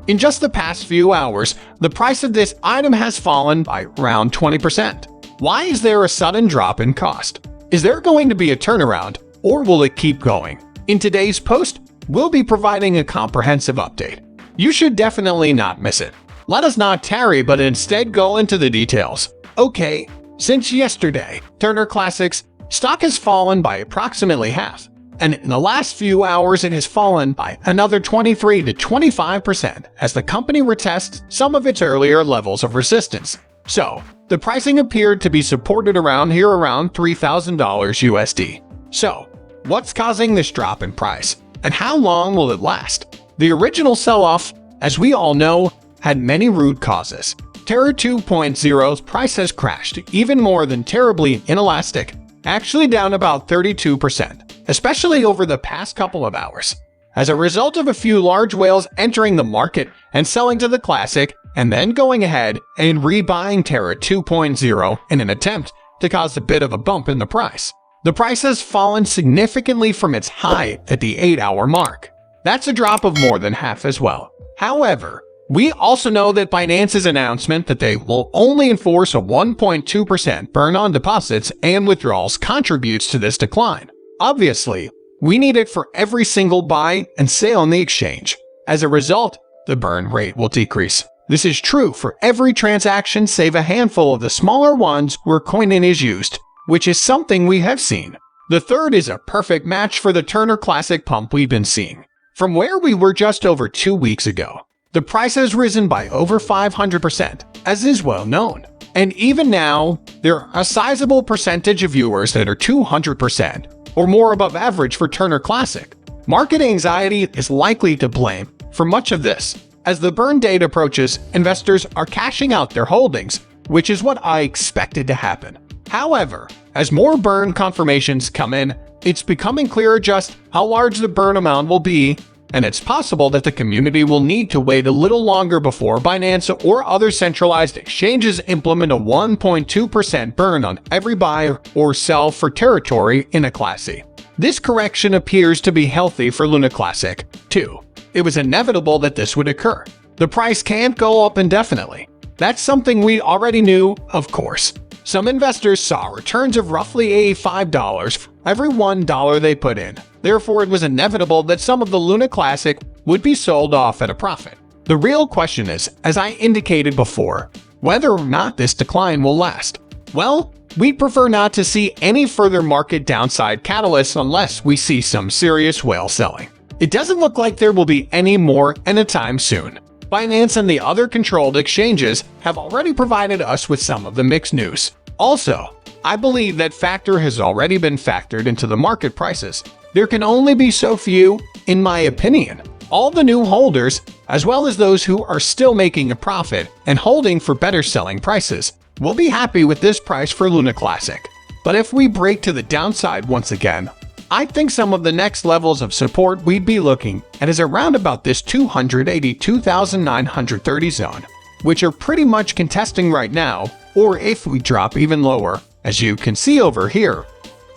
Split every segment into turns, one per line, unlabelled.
In just the past few hours, the price of this item has fallen by around 20%. Why is there a sudden drop in cost? Is there going to be a turnaround, or will it keep going? In today's post, we'll be providing a comprehensive update. You should definitely not miss it. Let us not tarry, but instead go into the details. Okay, since yesterday, Terra Classic's stock has fallen by approximately half, and in the last few hours it has fallen by another 23 to 25% as the company retests some of its earlier levels of resistance. So, the pricing appeared to be supported around $3,000 USD. So, what's causing this drop in price, and how long will it last? The original sell-off, as we all know, had many root causes. Terra 2.0's price has crashed even more than terribly inelastic, actually down about 32%, especially over the past couple of hours. As a result of a few large whales entering the market and selling to the Classic, and then going ahead and rebuying Terra 2.0 in an attempt to cause a bit of a bump in the price. The price has fallen significantly from its high at the 8-hour mark. That's a drop of more than half as well. However, we also know that Binance's announcement that they will only enforce a 1.2% burn on deposits and withdrawals contributes to this decline. Obviously, we need it for every single buy and sale on the exchange. As a result, the burn rate will decrease. This is true for every transaction save a handful of the smaller ones where coin-in is used, which is something we have seen. The third is a perfect match for the Terra Classic pump we've been seeing. From where we were just over 2 weeks ago, the price has risen by over 500%, as is well known. And even now, there are a sizable percentage of viewers that are 200% or more above average for Terra Classic. Market anxiety is likely to blame for much of this. As the burn date approaches, investors are cashing out their holdings, which is what I expected to happen. However, as more burn confirmations come in, it's becoming clearer just how large the burn amount will be, and it's possible that the community will need to wait a little longer before Binance or other centralized exchanges implement a 1.2% burn on every buy or sell for territory in a Classy. This correction appears to be healthy for Luna Classic, too. It was inevitable that this would occur. The price can't go up indefinitely. That's something we already knew, of course. Some investors saw returns of roughly $85 for every $1 they put in. Therefore, it was inevitable that some of the Luna Classic would be sold off at a profit. The real question is, as I indicated before, whether or not this decline will last. Well, we'd prefer not to see any further market downside catalysts unless we see some serious whale selling. It doesn't look like there will be any more anytime soon. Binance and the other controlled exchanges have already provided us with some of the mixed news. Also, I believe that factor has already been factored into the market prices. There can only be so few, in my opinion. All the new holders, as well as those who are still making a profit and holding for better selling prices, will be happy with this price for Luna Classic. But if we break to the downside once again, I think some of the next levels of support we'd be looking at is around about this 282,930 zone, which are pretty much contesting right now, or if we drop even lower, as you can see over here,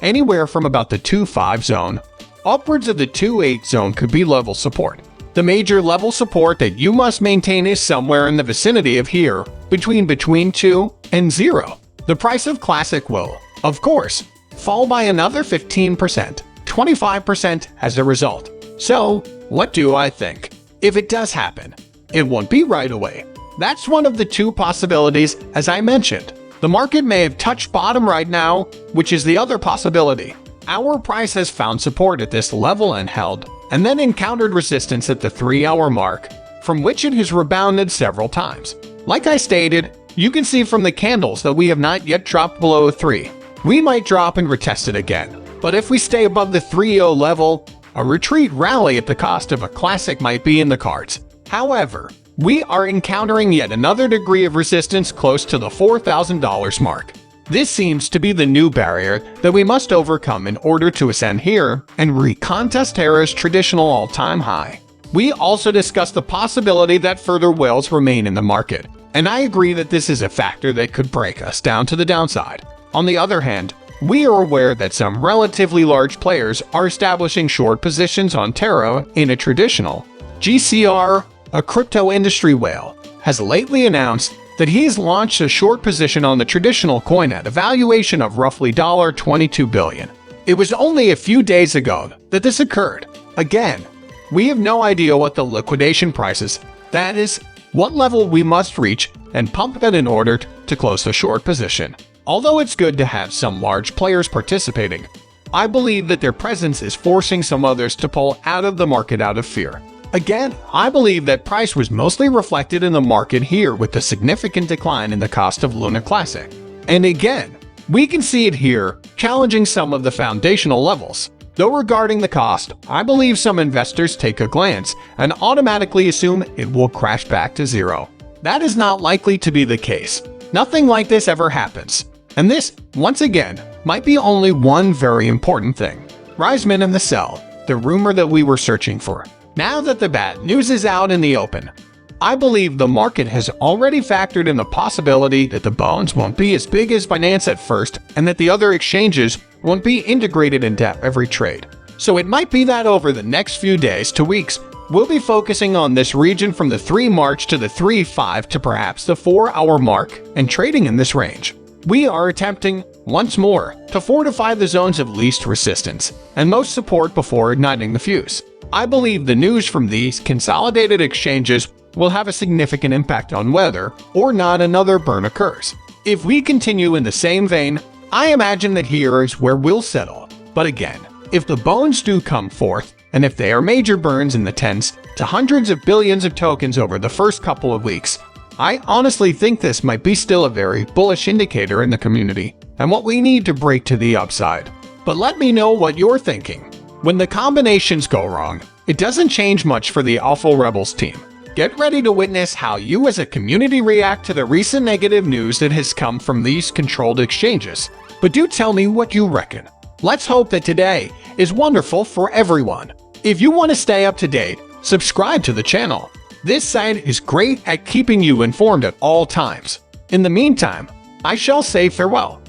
anywhere from about the 2.5 zone, upwards of the 2.8 zone could be level support. The major level support that you must maintain is somewhere in the vicinity of here, between 2 and 0. The price of Classic will, of course, fall by another 15%, 25% as a result. So, what do I think? If it does happen, it won't be right away. That's one of the two possibilities, as I mentioned. The market may have touched bottom right now, which is the other possibility. Our price has found support at this level and held, and then encountered resistance at the 3-hour mark, from which it has rebounded several times. Like I stated, you can see from the candles that we have not yet dropped below 3. We might drop and retest it again, but if we stay above the 3.0 level, a retreat rally at the cost of a Classic might be in the cards. However, we are encountering yet another degree of resistance close to the $4,000 mark. This seems to be the new barrier that we must overcome in order to ascend here and recontest Terra's traditional all-time high. We also discussed the possibility that further whales remain in the market, and I agree that this is a factor that could break us down to the downside. On the other hand, we are aware that some relatively large players are establishing short positions on Terra in a traditional GCR a crypto industry whale, has lately announced that he has launched a short position on the traditional coin at a valuation of roughly $22 billion. It was only a few days ago that this occurred. Again, we have no idea what the liquidation price is, that is, what level we must reach and pump it in order to close the short position. Although it's good to have some large players participating, I believe that their presence is forcing some others to pull out of the market out of fear. Again, I believe that price was mostly reflected in the market here with the significant decline in the cost of Luna Classic. And again, we can see it here, challenging some of the foundational levels. Though regarding the cost, I believe some investors take a glance and automatically assume it will crash back to zero. That is not likely to be the case. Nothing like this ever happens. And this, once again, might be only one very important thing. Riseman and the Cell, the rumor that we were searching for. Now that the bad news is out in the open, I believe the market has already factored in the possibility that the bones won't be as big as Binance at first and that the other exchanges won't be integrated into every trade. So it might be that over the next few days to weeks, we'll be focusing on this region from the 3 March to the 3-5 to perhaps the 4-hour mark and trading in this range. We are attempting, once more, to fortify the zones of least resistance and most support before igniting the fuse. I believe the news from these consolidated exchanges will have a significant impact on whether or not another burn occurs. If we continue in the same vein, I imagine that here is where we'll settle. But again, if the bones do come forth, and if they are major burns in the tens to hundreds of billions of tokens over the first couple of weeks, I honestly think this might be still a very bullish indicator in the community and what we need to break to the upside. But let me know what you're thinking. When the combinations go wrong, it doesn't change much for the Alpha Rebels team. Get ready to witness how you as a community react to the recent negative news that has come from these controlled exchanges. But do tell me what you reckon. Let's hope that today is wonderful for everyone. If you want to stay up to date, subscribe to the channel. This site is great at keeping you informed at all times. In the meantime, I shall say farewell.